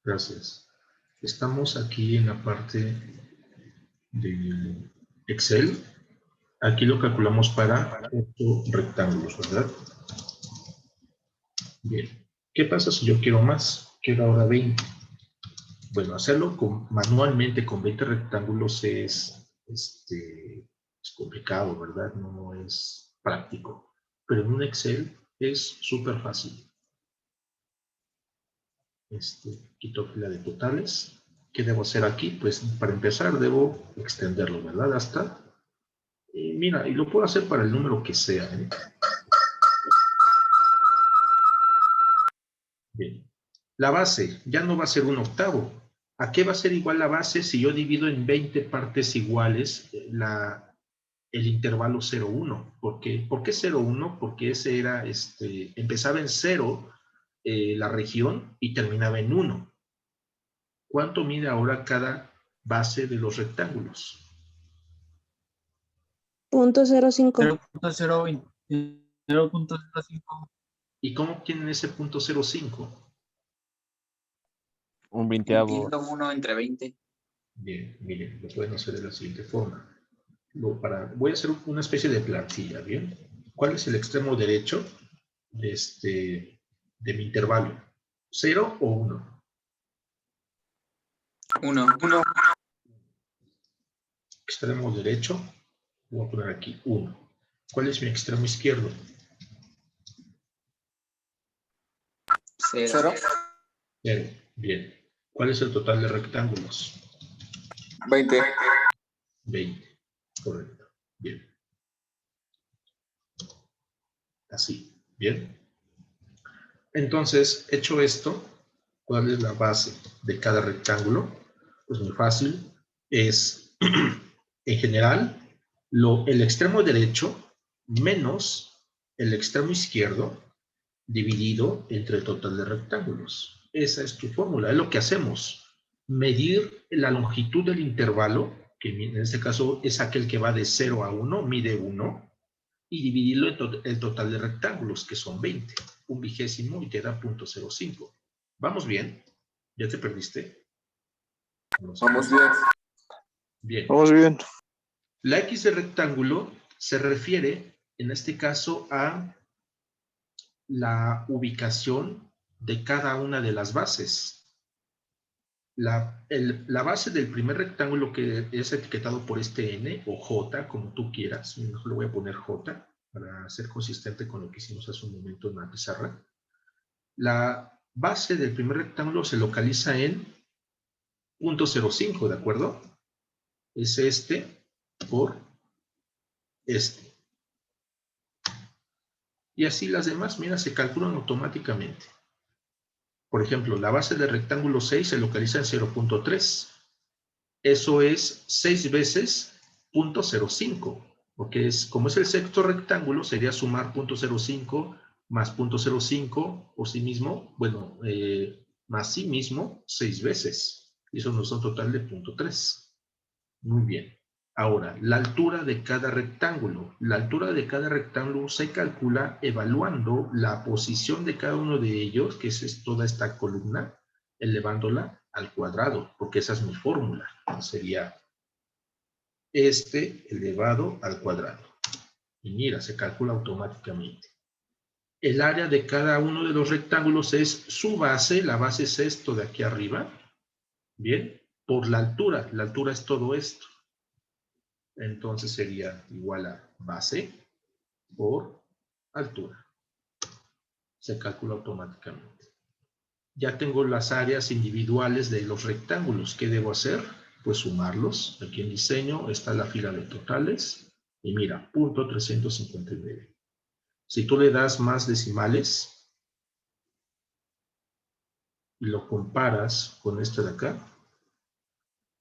Gracias. Estamos aquí en la parte de Excel. Aquí lo calculamos para 8 rectángulos, ¿verdad? Bien. ¿Qué pasa si yo quiero más? Quiero ahora 20. Bueno, hacerlo manualmente con 20 rectángulos es complicado, ¿verdad? No es práctico. Pero en un Excel es súper fácil. Quito fila de totales. ¿Qué debo hacer aquí? Pues para empezar debo extenderlo, ¿verdad? Hasta, mira, y lo puedo hacer para el número que sea, ¿eh? Bien. La base ya no va a ser un octavo. ¿A qué va a ser igual la base si yo divido en 20 partes iguales el intervalo 0,1? ¿Por qué 0,1? Porque ese era, empezaba en 0 la región y terminaba en 1. ¿Cuánto mide ahora cada base de los rectángulos? 0.05. 0.05. ¿Y cómo obtienen ese punto 0,5? Un veinteavo. Entiendo 1 entre 20. Bien, miren, lo pueden hacer de la siguiente forma. Voy a hacer una especie de plantilla, ¿bien? ¿Cuál es el extremo derecho de mi intervalo? ¿0 o 1? 1. Extremo derecho, voy a poner aquí 1. ¿Cuál es mi extremo izquierdo? 0. 0. Bien. ¿Cuál es el total de rectángulos? 20. 20. Correcto. Bien. Así. Bien. Entonces, hecho esto, ¿cuál es la base de cada rectángulo? Pues muy fácil. Es, en general, el extremo derecho menos el extremo izquierdo dividido entre el total de rectángulos. Esa es tu fórmula. Es lo que hacemos. Medir la longitud del intervalo, que en este caso es aquel que va de 0 a 1, mide 1, y dividirlo en el total de rectángulos, que son 20. Un vigésimo y te da 0.05. ¿Vamos bien? ¿Ya te perdiste? Vamos bien. Bien. Vamos bien. La X de rectángulo se refiere, en este caso, a la ubicación de cada una de las bases. La base del primer rectángulo que es etiquetado por este N o J, como tú quieras, mejor le voy a poner J para ser consistente con lo que hicimos hace un momento en la pizarra. La base del primer rectángulo se localiza en 0.05, ¿de acuerdo? Es este por este. Y así las demás, mira, se calculan automáticamente. Por ejemplo, la base del rectángulo 6 se localiza en 0.3. Eso es 6 veces 0.05, porque como es el sexto rectángulo, sería sumar 0.05 más 0.05 por sí mismo, bueno, más sí mismo 6 veces. Y eso nos da un total de 0.3. Muy bien. Ahora, la altura de cada rectángulo. La altura de cada rectángulo se calcula evaluando la posición de cada uno de ellos, que es toda esta columna, elevándola al cuadrado, porque esa es mi fórmula. Sería elevado al cuadrado. Y mira, se calcula automáticamente. El área de cada uno de los rectángulos es su base, la base es esto de aquí arriba, ¿bien? Por la altura es todo esto. Entonces sería igual a base por altura. Se calcula automáticamente. Ya tengo las áreas individuales de los rectángulos. ¿Qué debo hacer? Pues sumarlos. Aquí en diseño está la fila de totales. Y mira, 0.359. Si tú le das más decimales y lo comparas con este de acá,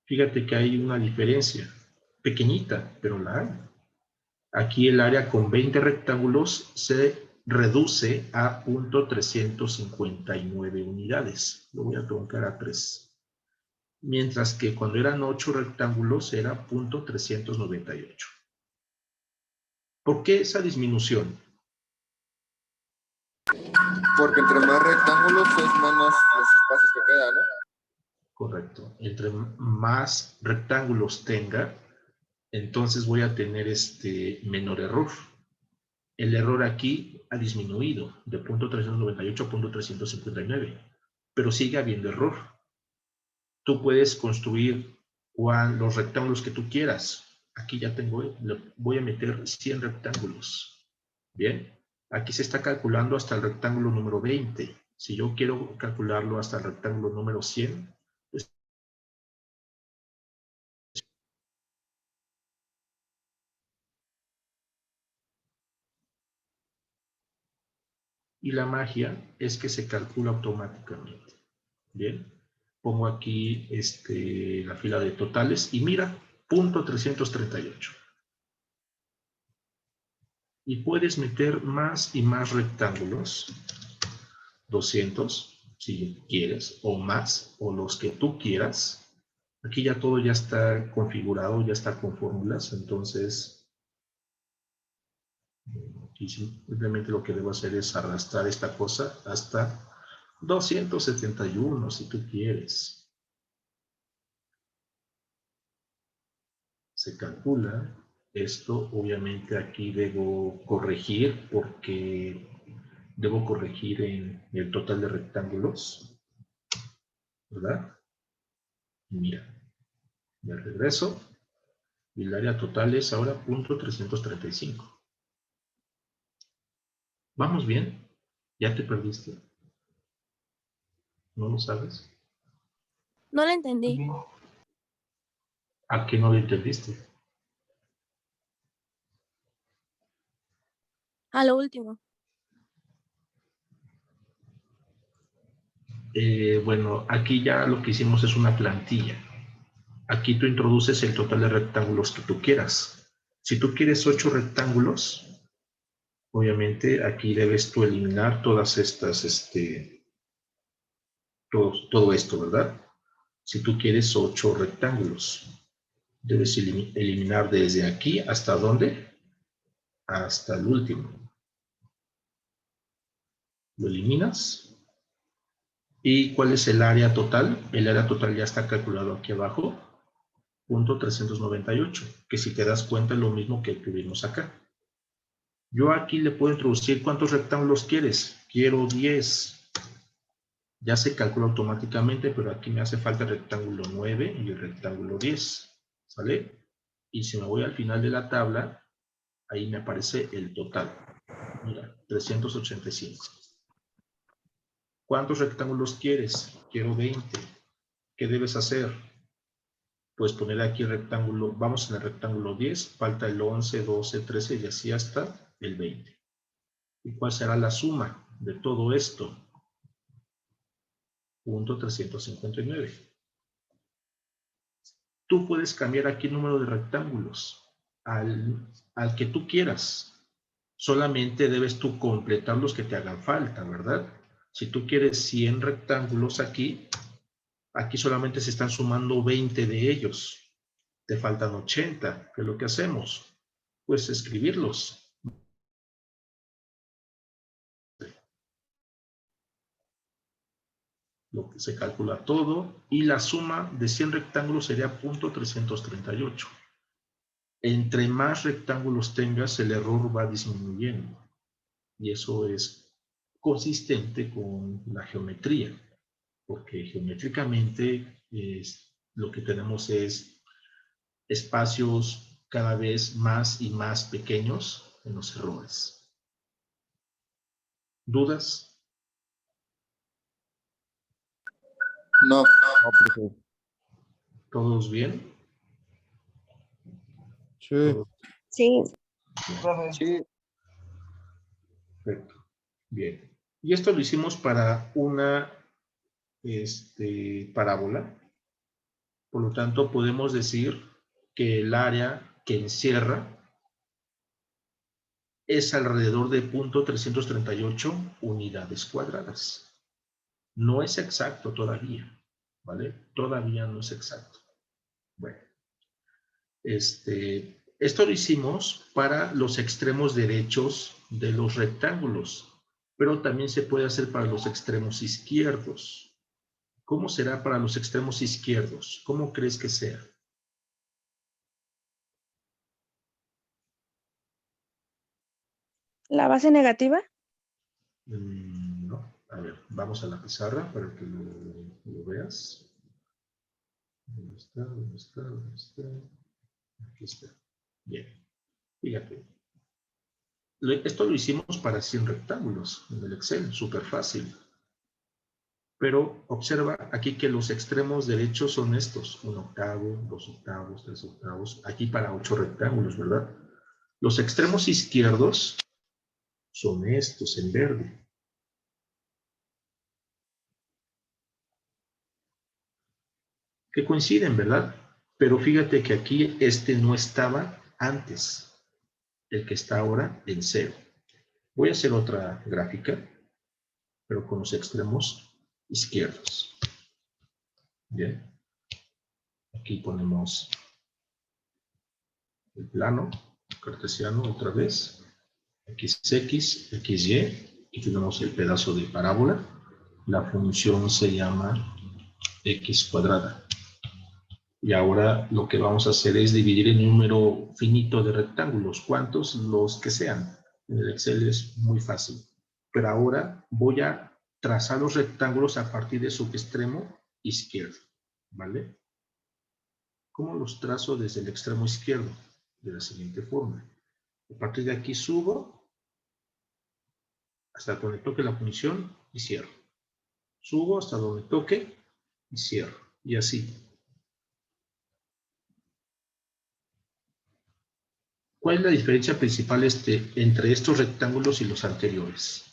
fíjate que hay una diferencia. Pequeñita, pero la hay. Aquí el área con 20 rectángulos se reduce a 0.359 unidades. Lo voy a truncar a 3. Mientras que cuando eran 8 rectángulos era 0.398. ¿Por qué esa disminución? Porque entre más rectángulos es menos los espacios que quedan, ¿no? Correcto. Entre más rectángulos tenga, entonces voy a tener menor error. El error aquí ha disminuido de punto 398 a punto 359, pero sigue habiendo error. Tú puedes construir los rectángulos que tú quieras. Aquí ya tengo, voy a meter 100 rectángulos. Bien, aquí se está calculando hasta el rectángulo número 20. Si yo quiero calcularlo hasta el rectángulo número 100, pues, y la magia es que se calcula automáticamente. Bien, pongo aquí la fila de totales y mira, punto 338. Y puedes meter más y más rectángulos, 200 si quieres, o más, o los que tú quieras. Aquí ya todo ya está configurado, ya está con fórmulas, entonces aquí simplemente lo que debo hacer es arrastrar esta cosa hasta 271 si tú quieres. Se calcula. Esto obviamente aquí debo corregir porque debo corregir en el total de rectángulos, ¿verdad? Y mira, me regreso y el área total es ahora punto 335. ¿Vamos bien? ¿Ya te perdiste? ¿No lo sabes? No lo entendí. ¿A qué no lo entendiste? A lo último. Bueno, aquí ya lo que hicimos es una plantilla. Aquí tú introduces el total de rectángulos que tú quieras. Si tú quieres 8 rectángulos, obviamente aquí debes tú eliminar todas estas, todo esto, ¿verdad? Si tú quieres 8 rectángulos, debes eliminar desde aquí hasta ¿dónde? Hasta el último. Lo eliminas. ¿Y cuál es el área total? El área total ya está calculado aquí abajo, punto 398, que si te das cuenta es lo mismo que tuvimos acá. Yo aquí le puedo introducir cuántos rectángulos quieres. Quiero 10. Ya se calcula automáticamente, pero aquí me hace falta el rectángulo 9 y el rectángulo 10. ¿Sale? Y si me voy al final de la tabla, ahí me aparece el total. Mira, 385. ¿Cuántos rectángulos quieres? Quiero 20. ¿Qué debes hacer? Pues poner aquí el rectángulo, vamos en el rectángulo 10, falta el 11, 12, 13 y así hasta el 20. ¿Y cuál será la suma de todo esto? Punto 359. Tú puedes cambiar aquí el número de rectángulos al que tú quieras. Solamente debes tú completar los que te hagan falta, ¿verdad? Si tú quieres 100 rectángulos aquí solamente se están sumando 20 de ellos. Te faltan 80. ¿Qué es lo que hacemos? Pues escribirlos. Lo que se calcula todo y la suma de 100 rectángulos sería punto 338. Entre más rectángulos tengas, el error va disminuyendo. Y eso es consistente con la geometría, porque geométricamente lo que tenemos es espacios cada vez más y más pequeños en los errores. ¿Dudas? No. ¿Todos bien? Sí. ¿Todos Sí. bien? Sí. Perfecto. Bien. Y esto lo hicimos para una parábola. Por lo tanto, podemos decir que el área que encierra es alrededor de 0.338 unidades cuadradas. No es exacto todavía, ¿vale? Todavía no es exacto. Bueno, esto lo hicimos para los extremos derechos de los rectángulos, pero también se puede hacer para los extremos izquierdos. ¿Cómo será para los extremos izquierdos? ¿Cómo crees que sea? ¿La base negativa? No. A ver, vamos a la pizarra para que lo veas. ¿Dónde está? ¿Dónde está? ¿Dónde está? Aquí está. Bien. Fíjate. Esto lo hicimos para 100 rectángulos en el Excel. Súper fácil. Pero observa aquí que los extremos derechos son estos. 1 octavo, 2 octavos, 3 octavos. Aquí para 8 rectángulos, ¿verdad? Los extremos izquierdos son estos en verde. Que coinciden, ¿verdad? Pero fíjate que aquí este no estaba antes. El que está ahora en 0. Voy a hacer otra gráfica, pero con los extremos izquierdos. Bien. Aquí ponemos el plano cartesiano otra vez. X, XY. Y tenemos el pedazo de parábola. La función se llama x cuadrada. Y ahora lo que vamos a hacer es dividir el número finito de rectángulos. ¿Cuántos? Los que sean. En el Excel es muy fácil. Pero ahora voy a trazar los rectángulos a partir de su extremo izquierdo. ¿Vale? ¿Cómo los trazo desde el extremo izquierdo? De la siguiente forma. A partir de aquí subo hasta donde toque la función y cierro. Subo hasta donde toque y cierro. Y así. ¿Cuál es la diferencia principal entre estos rectángulos y los anteriores?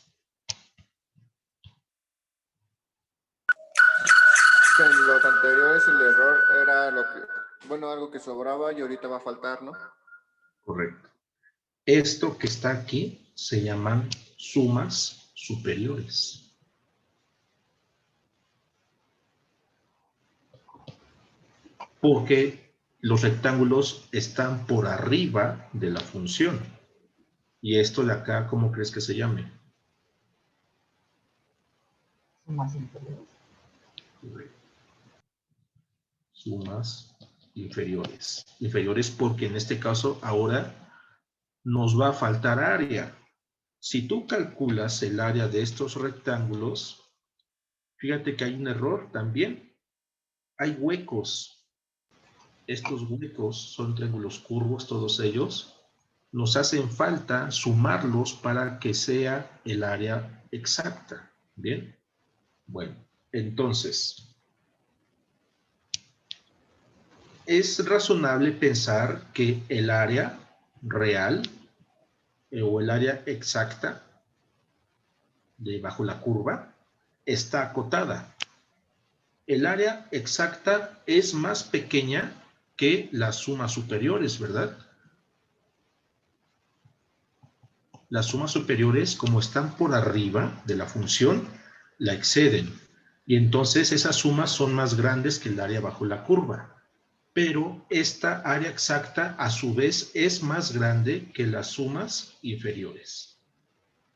En los anteriores el error era algo que sobraba y ahorita va a faltar, ¿no? Correcto. Esto que está aquí se llaman sumas superiores. Porque los rectángulos están por arriba de la función. Y esto de acá, ¿cómo crees que se llame? Sumas inferiores. Sumas inferiores. Inferiores porque en este caso ahora nos va a faltar área. Si tú calculas el área de estos rectángulos, fíjate que hay un error también. Hay huecos. Estos huecos son triángulos curvos, todos ellos. Nos hacen falta sumarlos para que sea el área exacta. ¿Bien? Bueno, entonces, es razonable pensar que el área real o el área exacta de bajo la curva está acotada. El área exacta es más pequeña que las sumas superiores, ¿verdad? Las sumas superiores, como están por arriba de la función, la exceden. Y entonces esas sumas son más grandes que el área bajo la curva. Pero esta área exacta, a su vez, es más grande que las sumas inferiores.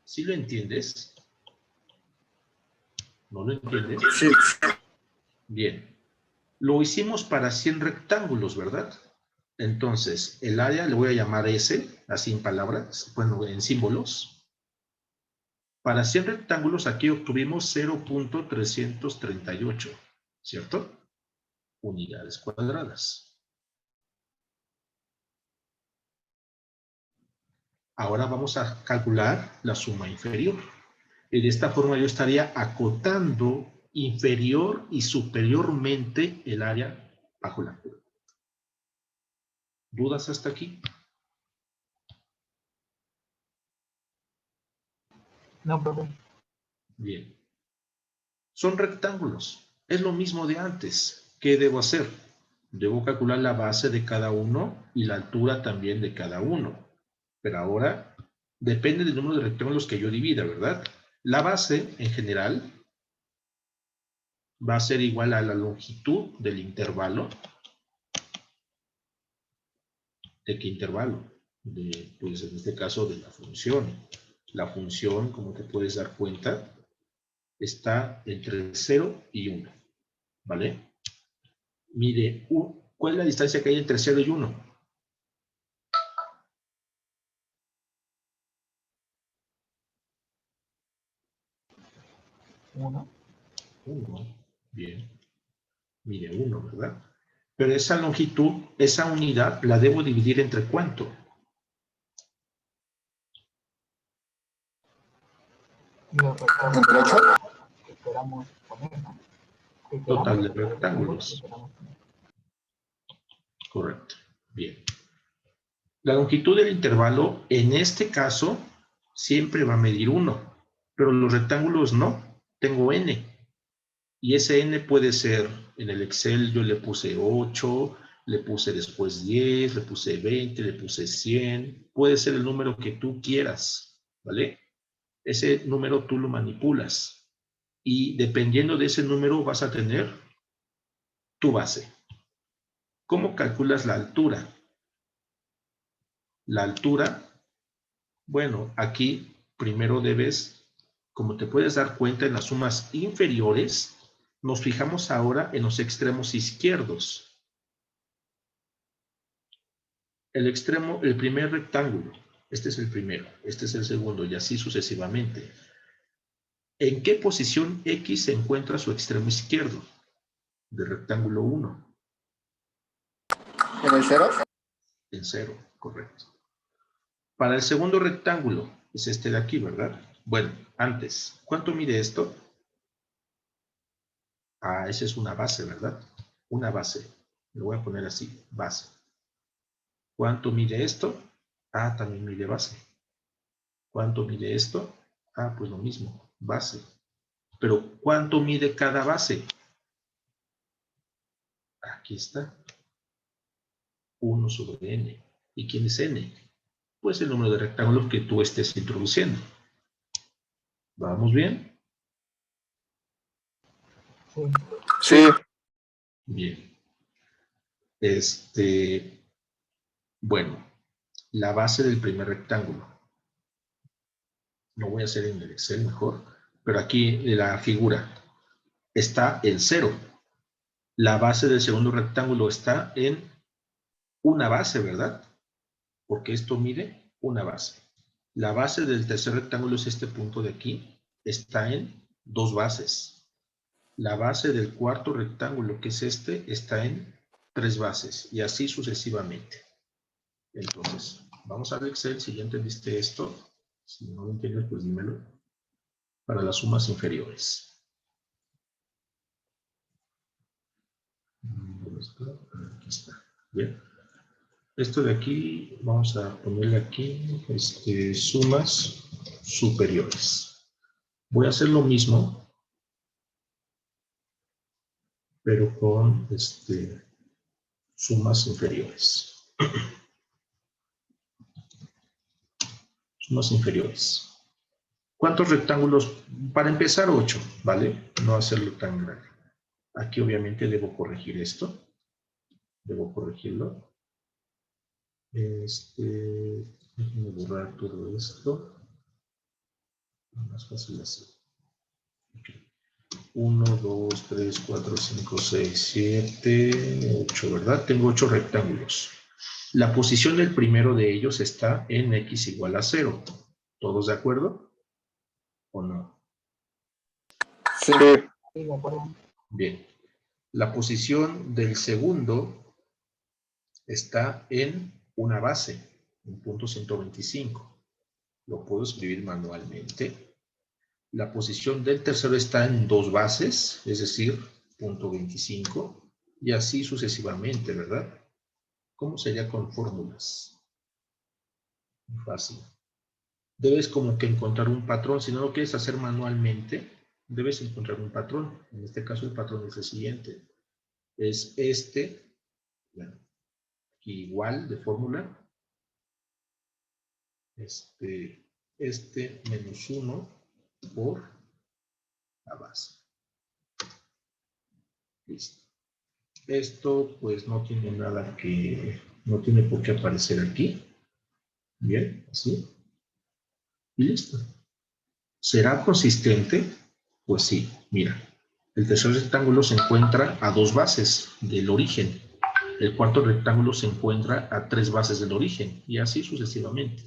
¿Sí lo entiendes? ¿No lo entiendes? Sí. Bien. Lo hicimos para 100 rectángulos, ¿verdad? Entonces, el área le voy a llamar S, así en palabras, bueno, en símbolos. Para 100 rectángulos aquí obtuvimos 0.338, ¿cierto? Unidades cuadradas. Ahora vamos a calcular la suma inferior. Y de esta forma yo estaría acotando inferior y superiormente el área bajo la curva. ¿Dudas hasta aquí? No, profe. Bien. Son rectángulos. Es lo mismo de antes. ¿Qué debo hacer? Debo calcular la base de cada uno y la altura también de cada uno. Pero ahora depende del número de rectángulos que yo divida, ¿verdad? La base, en general, va a ser igual a la longitud del intervalo. ¿De qué intervalo? Pues en este caso de la función. La función, como te puedes dar cuenta, está entre 0 y 1. ¿vale? Mide, ¿cuál es la distancia que hay entre 0 y 1? 1. 1. Bien. Mide 1, ¿verdad? Pero esa longitud, esa unidad, la debo dividir entre ¿cuánto? Los rectángulos ¿Entre 8? que queramos poner, ¿no? Que Total de queramos, los rectángulos que rectángulos. queramos poner. Correcto. Bien. La longitud del intervalo, en este caso, siempre va a medir 1. Pero los rectángulos no. Tengo n. Y ese n puede ser, en el Excel yo le puse 8, le puse después 10, le puse 20, le puse 100. Puede ser el número que tú quieras, ¿vale? Ese número tú lo manipulas. Y dependiendo de ese número vas a tener tu base. ¿Cómo calculas la altura? La altura, bueno, aquí primero debes, como te puedes dar cuenta en las sumas inferiores, nos fijamos ahora en los extremos izquierdos. El primer rectángulo, este es el primero, este es el segundo y así sucesivamente. ¿En qué posición X se encuentra su extremo izquierdo del rectángulo 1? ¿En el 0? En 0, correcto. Para el segundo rectángulo, es este de aquí, ¿verdad? Bueno, antes, ¿cuánto mide esto? Ah, esa es una base, ¿verdad? Una base. Lo voy a poner así, base. ¿Cuánto mide esto? Ah, también mide base. ¿Cuánto mide esto? Ah, pues lo mismo, base. Pero ¿cuánto mide cada base? Aquí está. 1 sobre n. ¿Y quién es n? Pues el número de rectángulos que tú estés introduciendo. ¿Vamos bien? Sí. Sí. Bien. Bueno, la base del primer rectángulo. Lo voy a hacer en el Excel mejor, pero aquí la figura está en 0. La base del segundo rectángulo está en una base, ¿verdad? Porque esto mide una base. La base del tercer rectángulo es este punto de aquí, está en 2 bases. La base del cuarto rectángulo, que es este, está en 3 bases, y así sucesivamente. Entonces, vamos al Excel, si ya entendiste esto. Si no lo entiendes, pues dímelo. Para las sumas inferiores. Aquí está. Bien. Esto de aquí, vamos a ponerle aquí sumas superiores. Voy a hacer lo mismo, pero con sumas inferiores. Sumas inferiores. ¿Cuántos rectángulos? Para empezar, 8, ¿vale? No hacerlo tan grande. Aquí obviamente debo corregir esto. Debo corregirlo. Déjenme borrar todo esto. Más fácil así. 1, 2, 3, 4, 5, 6, 7, 8, ¿verdad? Tengo 8 rectángulos. La posición del primero de ellos está en x igual a 0. ¿Todos de acuerdo? ¿O no? Sí. Sí, de acuerdo. Bien. La posición del segundo está en una base, en punto 125. Lo puedo escribir manualmente. La posición del tercero está en 2 bases, es decir, punto 25, y así sucesivamente, ¿verdad? ¿Cómo sería con fórmulas? Muy fácil. Debes como que encontrar un patrón. Si no lo quieres hacer manualmente, debes encontrar un patrón. En este caso el patrón es el siguiente. Es bueno, aquí igual de fórmula. Menos 1 por la base. Listo. Esto pues no tiene nada no tiene por qué aparecer aquí. Bien, así. Y listo. ¿Será consistente? Pues sí, mira. El tercer rectángulo se encuentra a 2 bases del origen. El cuarto rectángulo se encuentra a 3 bases del origen, y así sucesivamente.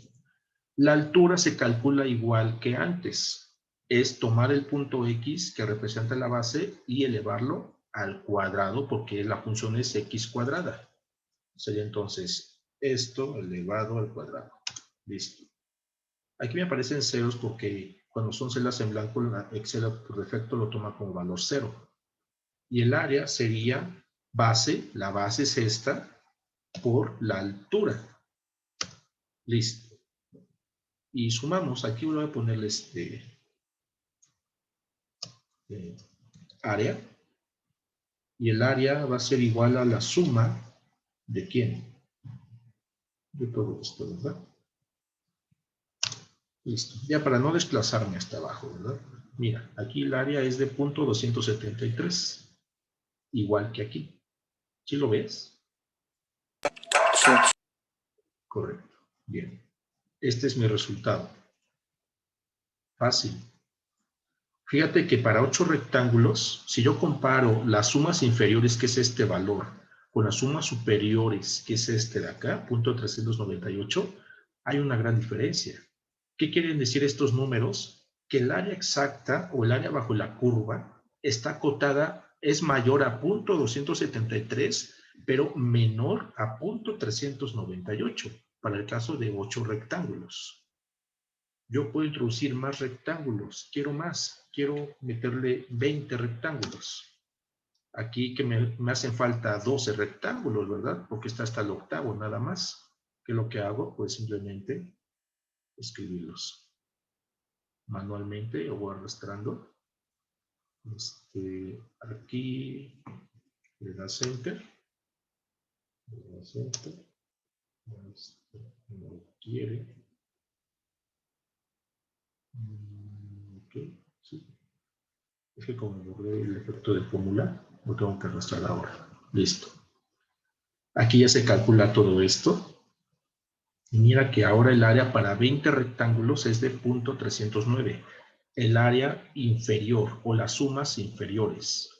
La altura se calcula igual que antes. Es tomar el punto X que representa la base y elevarlo al cuadrado, porque la función es X cuadrada. Sería entonces esto elevado al cuadrado. Listo. Aquí me aparecen ceros porque cuando son celdas en blanco, la Excel por defecto lo toma como valor 0. Y el área sería base, la base es esta, por la altura. Listo. Y sumamos, aquí voy a ponerle área. Y el área va a ser igual a la suma de ¿quién? De todo esto, ¿verdad? Listo. Ya para no desplazarme hasta abajo, ¿verdad? Mira, aquí el área es de punto 273. Igual que aquí. ¿Sí lo ves? Sí. Correcto. Bien. Este es mi resultado. Fácil. Fíjate que para 8 rectángulos, si yo comparo las sumas inferiores, que es este valor, con las sumas superiores, que es este de acá, punto 398, hay una gran diferencia. ¿Qué quieren decir estos números? Que el área exacta o el área bajo la curva está acotada, es mayor a punto 273, pero menor a punto 398, para el caso de 8 rectángulos. Yo puedo introducir más rectángulos, quiero más, quiero meterle 20 rectángulos. Aquí que me hacen falta 12 rectángulos, ¿verdad? Porque está hasta el octavo nada más. ¿Qué es lo que hago? Pues simplemente escribirlos manualmente o arrastrando. Aquí le das enter. Le das enter. No quiere. Ok, sí. Es que como borré el efecto de fórmula, lo tengo que arrastrar ahora. Listo. Aquí ya se calcula todo esto. Y mira que ahora el área para 20 rectángulos es de punto 309. El área inferior o las sumas inferiores.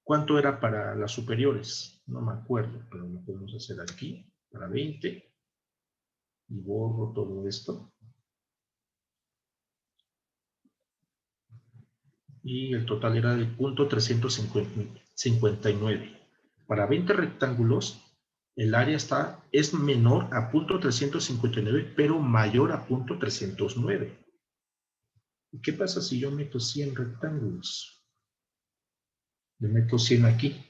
¿Cuánto era para las superiores? No me acuerdo, pero lo podemos hacer aquí para 20. Y borro todo esto. Y el total era de punto 359. Para 20 rectángulos, el área es menor a punto 359, pero mayor a punto 309. ¿Y qué pasa si yo meto 100 rectángulos? Le meto 100 aquí.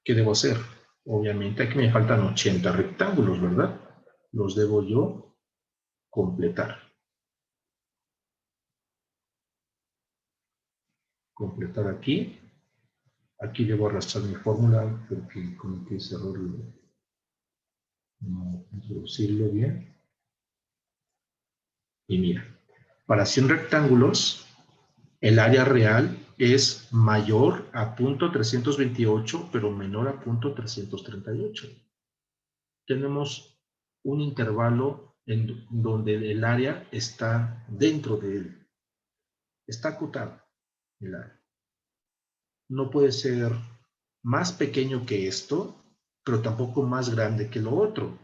¿Qué debo hacer? Obviamente aquí me faltan 80 rectángulos, ¿verdad? Los debo yo completar. Completar aquí. Aquí debo arrastrar mi fórmula porque cometí ese error de no introducirlo bien. Y mira, para 100 rectángulos, el área real es mayor a punto 328, pero menor a punto 338. Tenemos un intervalo en donde el área está dentro de él. Está acotado el área. No puede ser más pequeño que esto, pero tampoco más grande que lo otro.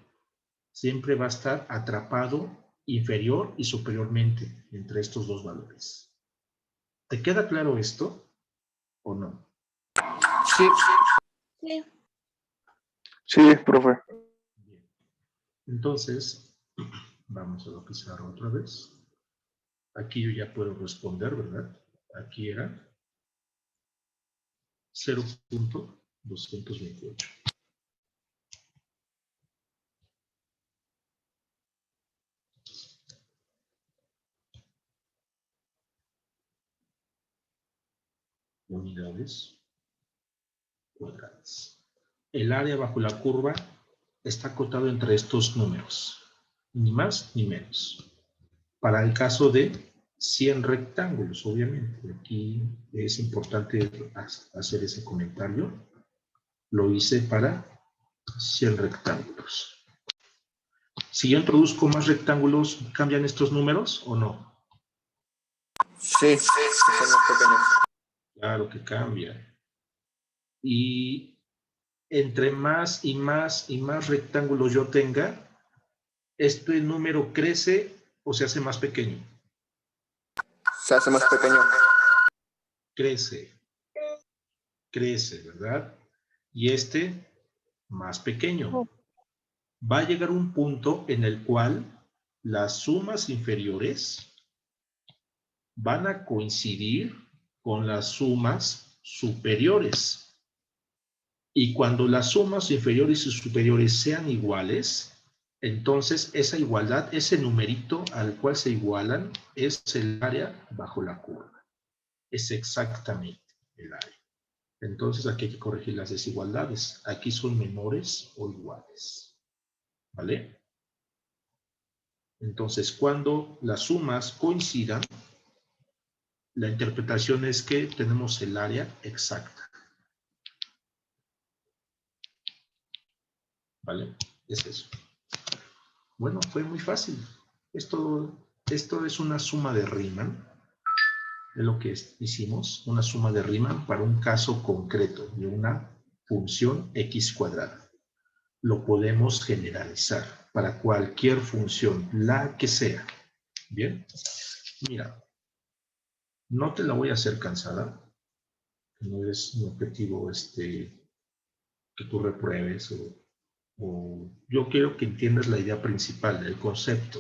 Siempre va a estar atrapado inferior y superiormente entre estos dos valores. ¿Te queda claro esto o no? Sí. Sí. Sí, profe. Bien. Entonces, vamos a lo que se otra vez. Aquí yo ya puedo responder, ¿verdad? Aquí era 0.228. Unidades cuadradas. El área bajo la curva está acotado entre estos números, ni más ni menos. Para el caso de 100 rectángulos, obviamente, aquí es importante hacer ese comentario. Lo hice para 100 rectángulos. Si yo introduzco más rectángulos, ¿cambian estos números o no? Sí, son más pequeños. Ya Claro que cambia. Y entre más y más y más rectángulos yo tenga, este número crece o se hace más pequeño. Se hace más pequeño. Crece, crece, ¿verdad? Y este más pequeño. Va a llegar un punto en el cual las sumas inferiores van a coincidir con las sumas superiores. Y cuando las sumas inferiores y superiores sean iguales, entonces esa igualdad, ese numerito al cual se igualan, es el área bajo la curva. Es exactamente el área. Entonces aquí hay que corregir las desigualdades. Aquí son menores o iguales. ¿Vale? Entonces, cuando las sumas coincidan, la interpretación es que tenemos el área exacta. ¿Vale? Es eso. Bueno, fue muy fácil. Esto es una suma de Riemann. Es lo que hicimos, una suma de Riemann para un caso concreto de una función x cuadrada. Lo podemos generalizar para cualquier función, la que sea. Bien, mira, no te la voy a hacer cansada. No es mi objetivo que tú repruebes o yo quiero que entiendas la idea principal, el concepto.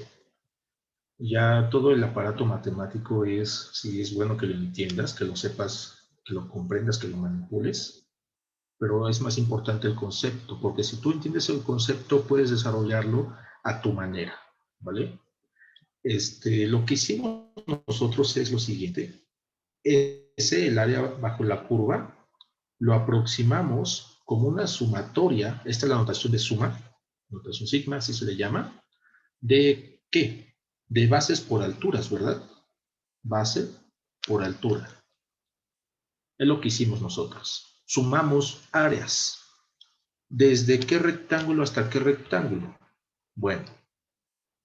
Ya todo el aparato matemático sí es bueno que lo entiendas, que lo sepas, que lo comprendas, que lo manipules, pero es más importante el concepto, porque si tú entiendes el concepto, puedes desarrollarlo a tu manera, ¿vale? Lo que hicimos nosotros es lo siguiente. El área bajo la curva, lo aproximamos como una sumatoria, esta es la notación de suma, notación sigma, así se le llama, ¿de qué? De bases por alturas, ¿verdad? Base por altura. Es lo que hicimos nosotros. Sumamos áreas. ¿Desde qué rectángulo hasta qué rectángulo? Bueno,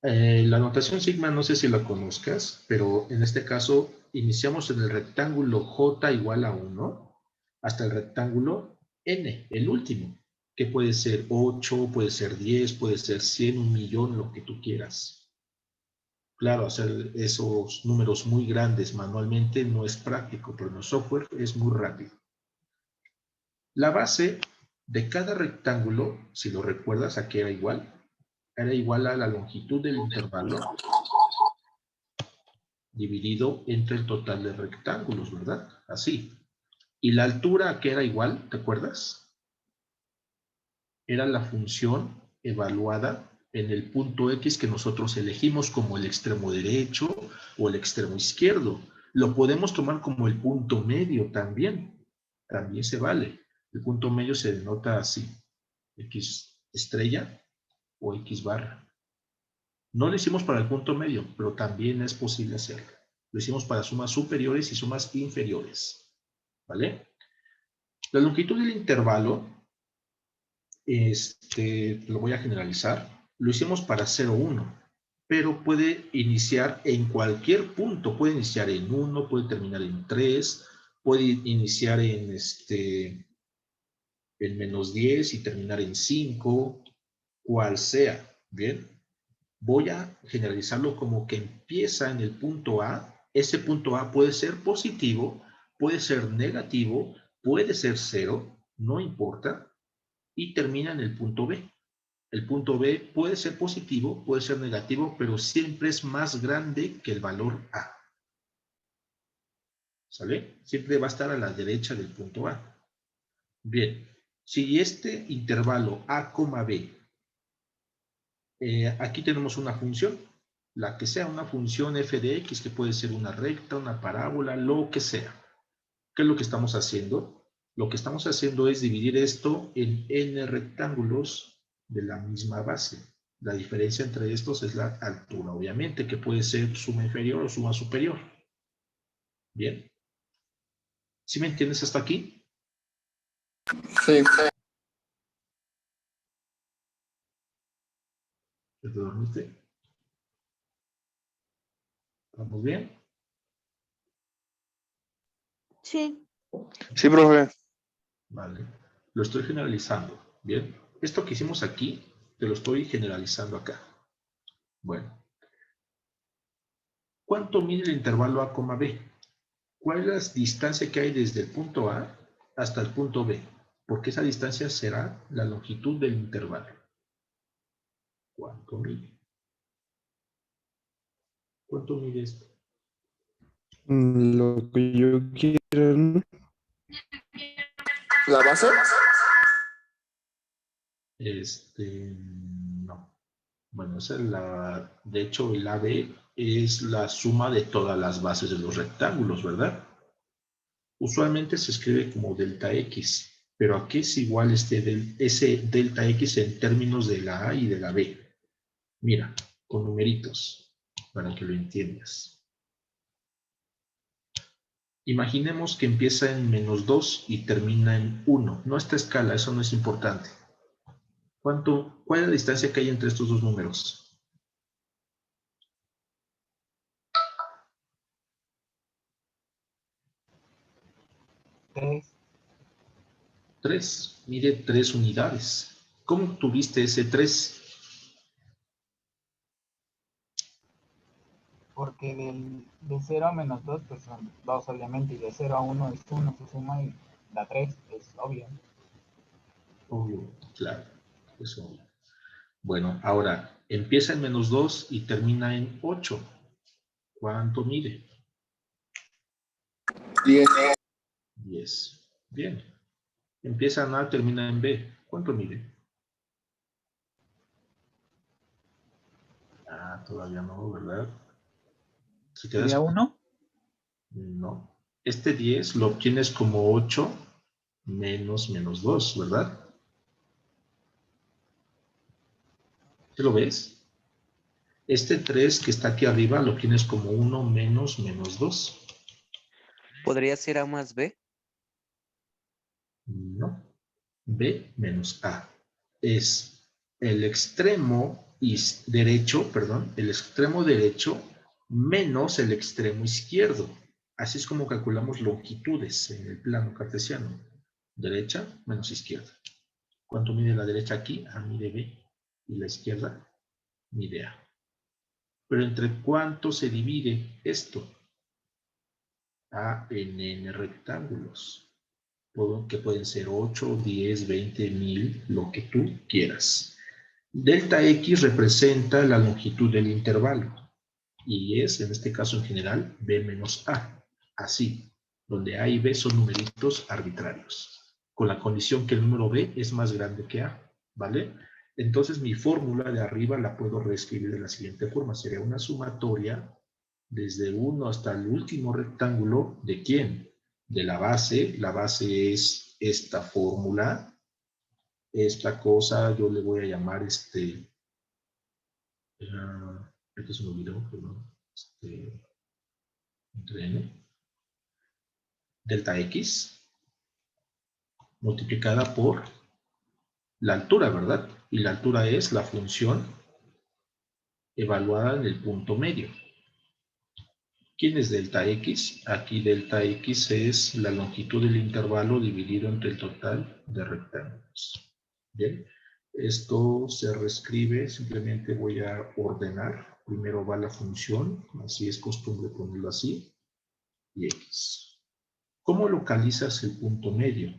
la notación sigma no sé si la conozcas, pero en este caso iniciamos en el rectángulo J igual a 1 hasta el rectángulo N, el último, que puede ser 8, puede ser 10, puede ser 100, 1.000.000, lo que tú quieras. Claro, hacer esos números muy grandes manualmente no es práctico, pero en el software es muy rápido. La base de cada rectángulo, si lo recuerdas, aquí era igual a la longitud del intervalo dividido entre el total de rectángulos, ¿verdad? Así. Y la altura, que era igual, ¿te acuerdas? Era la función evaluada en el punto X que nosotros elegimos como el extremo derecho o el extremo izquierdo. Lo podemos tomar como el punto medio también. También se vale. El punto medio se denota así. X estrella o X barra. No lo hicimos para el punto medio, pero también es posible hacerlo. Lo hicimos para sumas superiores y sumas inferiores. ¿Vale? La longitud del intervalo, lo voy a generalizar. Lo hicimos para 0, 1, pero puede iniciar en cualquier punto. Puede iniciar en 1, puede terminar en 3, puede iniciar en menos 10 y terminar en 5, cual sea. Bien. Voy a generalizarlo como que empieza en el punto A. Ese punto A puede ser positivo, puede ser negativo, puede ser 0, no importa, y termina en el punto B. El punto B puede ser positivo, puede ser negativo, pero siempre es más grande que el valor A. ¿Sale? Siempre va a estar a la derecha del punto A. Bien, si este intervalo A, B, aquí tenemos una función, la que sea, una función f de x, que puede ser una recta, una parábola, lo que sea. ¿Qué es lo que estamos haciendo? Lo que estamos haciendo es dividir esto en n rectángulos de la misma base. La diferencia entre estos es la altura, obviamente, que puede ser suma inferior o suma superior. Bien. ¿Sí me entiendes hasta aquí? Sí. ¿Te dormiste? ¿Vamos bien? Sí. Sí, profe. Vale. Lo estoy generalizando. Bien. Esto que hicimos aquí, te lo estoy generalizando acá. Bueno. ¿Cuánto mide el intervalo A, B? ¿Cuál es la distancia que hay desde el punto A hasta el punto B? Porque esa distancia será la longitud del intervalo. ¿Cuánto mide? ¿Cuánto mide esto? Lo que yo quiera, ¿no? ¿La base? No. Bueno, esa es la, de hecho, el AB es la suma de todas las bases de los rectángulos, ¿verdad? Usualmente se escribe como delta X, pero aquí es igual ese delta X en términos de la A y de la B. Mira, con numeritos, para que lo entiendas. Imaginemos que empieza en -2 y termina en 1. No esta escala, eso no es importante. ¿Cuál es la distancia que hay entre estos dos números? 3. 3. Mide 3 unidades. ¿Cómo obtuviste ese 3? Porque de 0 a -2 pues son 2 obviamente, y de 0 a 1 es 1, se suma y da 3, es obvio. Obvio, claro. Eso. Bueno, ahora, empieza en -2 y termina en 8. ¿Cuánto mide? 10. 10. Bien. Empieza en A, termina en B. ¿Cuánto mide? Ah, todavía no, ¿verdad? Si te das ¿Sería 1? No. Este 10 lo obtienes como 8 menos -2, ¿verdad? ¿Te lo ves? Este 3 que está aquí arriba lo obtienes como 1 menos -2. ¿Podría ser A más B? No. B menos A. Es el extremo derecho, perdón, el extremo derecho menos el extremo izquierdo. Así es como calculamos longitudes en el plano cartesiano. Derecha menos izquierda. ¿Cuánto mide la derecha aquí? A mide B. Y la izquierda mide A. Pero ¿entre cuánto se divide esto? A en n rectángulos. Que pueden ser 8, 10, 20, 1000, lo que tú quieras. Delta X representa la longitud del intervalo. Y es, en este caso en general, B menos A. Así, donde A y B son numeritos arbitrarios. Con la condición que el número B es más grande que A. ¿Vale? Entonces mi fórmula de arriba la puedo reescribir de la siguiente forma. Sería una sumatoria desde 1 hasta el último rectángulo. ¿De quién? De la base. La base es esta fórmula. Esta cosa yo le voy a llamar este se me olvidó, perdón. Entre n. Delta X multiplicada por la altura, ¿verdad? Y la altura es la función evaluada en el punto medio. ¿Quién es delta X? Aquí delta X es la longitud del intervalo dividido entre el total de rectángulos. Bien, esto se reescribe, simplemente voy a ordenar. Primero va la función, así es costumbre ponerlo así, y X. ¿Cómo localizas el punto medio?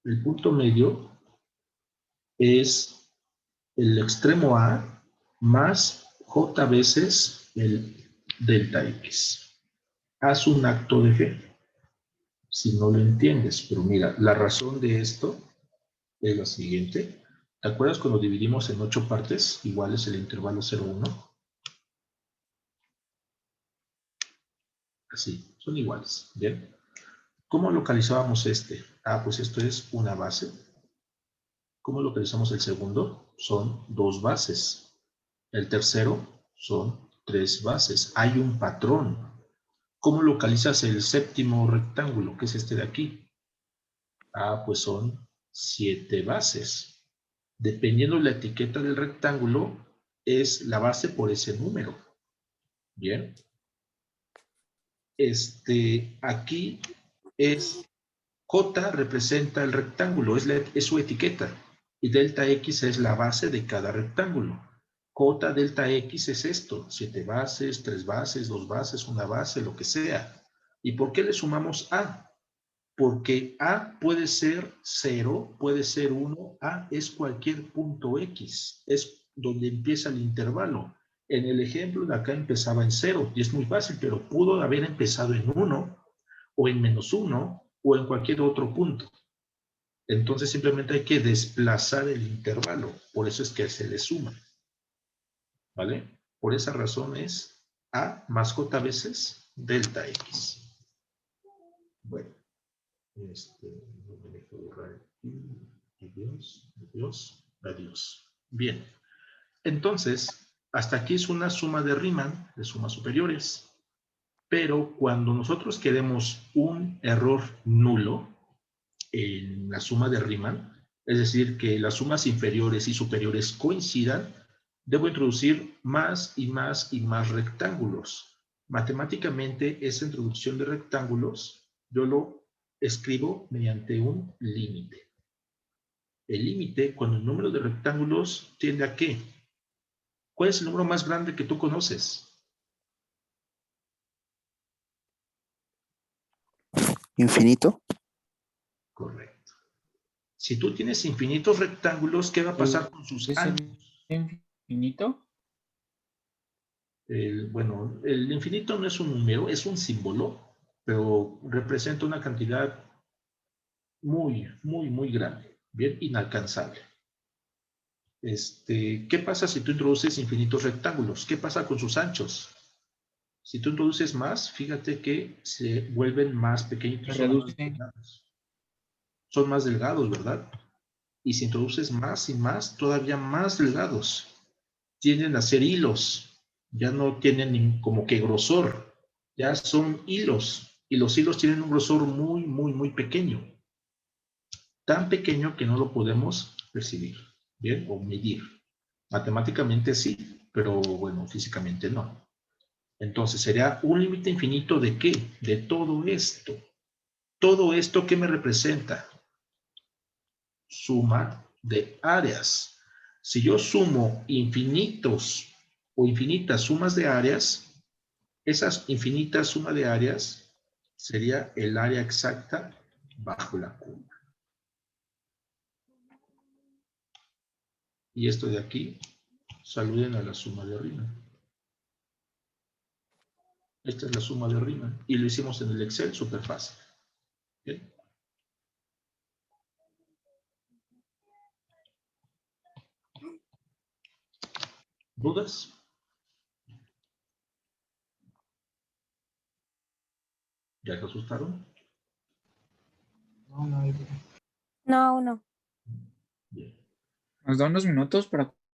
El punto medio es el extremo A más J veces el delta X. Haz un acto de fe, si no lo entiendes. Pero mira, la razón de esto es la siguiente. ¿Te acuerdas cuando dividimos en 8 partes iguales el intervalo 0, 1? Así, son iguales. Bien. ¿Cómo localizábamos este? Ah, pues esto es una base. ¿Cómo localizamos el segundo? Son 2 bases. El tercero son 3 bases. Hay un patrón. ¿Cómo localizas el séptimo rectángulo, que es este de aquí? Ah, pues son 7 bases. Dependiendo de la etiqueta del rectángulo, es la base por ese número. Bien. Aquí es J representa el rectángulo, es su etiqueta. Y delta X es la base de cada rectángulo. J delta X es esto, 7 bases, 3 bases, 2 bases, 1 base, lo que sea. ¿Y por qué le sumamos A? Porque A puede ser 0, puede ser 1, A es cualquier punto X, es donde empieza el intervalo. En el ejemplo de acá empezaba en 0, y es muy fácil, pero pudo haber empezado en 1, o en -1, o en cualquier otro punto. Entonces simplemente hay que desplazar el intervalo, por eso es que se le suma. ¿Vale? Por esa razón es A más J veces delta X. Bueno. No me dejo borrar aquí. Adiós. Bien. Entonces, hasta aquí es una suma de Riemann, de sumas superiores. Pero cuando nosotros queremos un error nulo en la suma de Riemann, es decir, que las sumas inferiores y superiores coincidan, debo introducir más y más y más rectángulos. Matemáticamente, esa introducción de rectángulos, yo lo escribo mediante un límite. El límite, cuando el número de rectángulos tiende a ¿qué? ¿Cuál es el número más grande que tú conoces? ¿Infinito? Correcto. Si tú tienes infinitos rectángulos, ¿qué va a pasar con sus ¿Es anchos? infinito? Bueno, el infinito no es un número, es un símbolo, pero representa una cantidad muy, muy, muy grande, bien inalcanzable. ¿Qué pasa si tú introduces infinitos rectángulos? ¿Qué pasa con sus anchos? Si tú introduces más, fíjate que se vuelven más pequeñitos. Se reduce. Son más delgados, ¿verdad? Y si introduces más y más, todavía más delgados. Tienden a ser hilos. Ya no tienen como que grosor. Ya son hilos. Y los hilos tienen un grosor muy, muy, muy pequeño. Tan pequeño que no lo podemos percibir, ¿bien? O medir. Matemáticamente sí, pero bueno, físicamente no. Entonces sería un límite infinito ¿de qué? De todo esto. ¿Todo esto qué me representa? Suma de áreas. Si yo sumo infinitos o infinitas sumas de áreas, esas infinitas sumas de áreas sería el área exacta bajo la curva. Y esto de aquí, saluden a la suma de Riemann. Esta es la suma de Riemann. Y lo hicimos en el Excel, súper fácil. ¿Bien? ¿Dudas? ¿Ya se asustaron? No, no hay. No, aún no. Bien. Nos da unos minutos para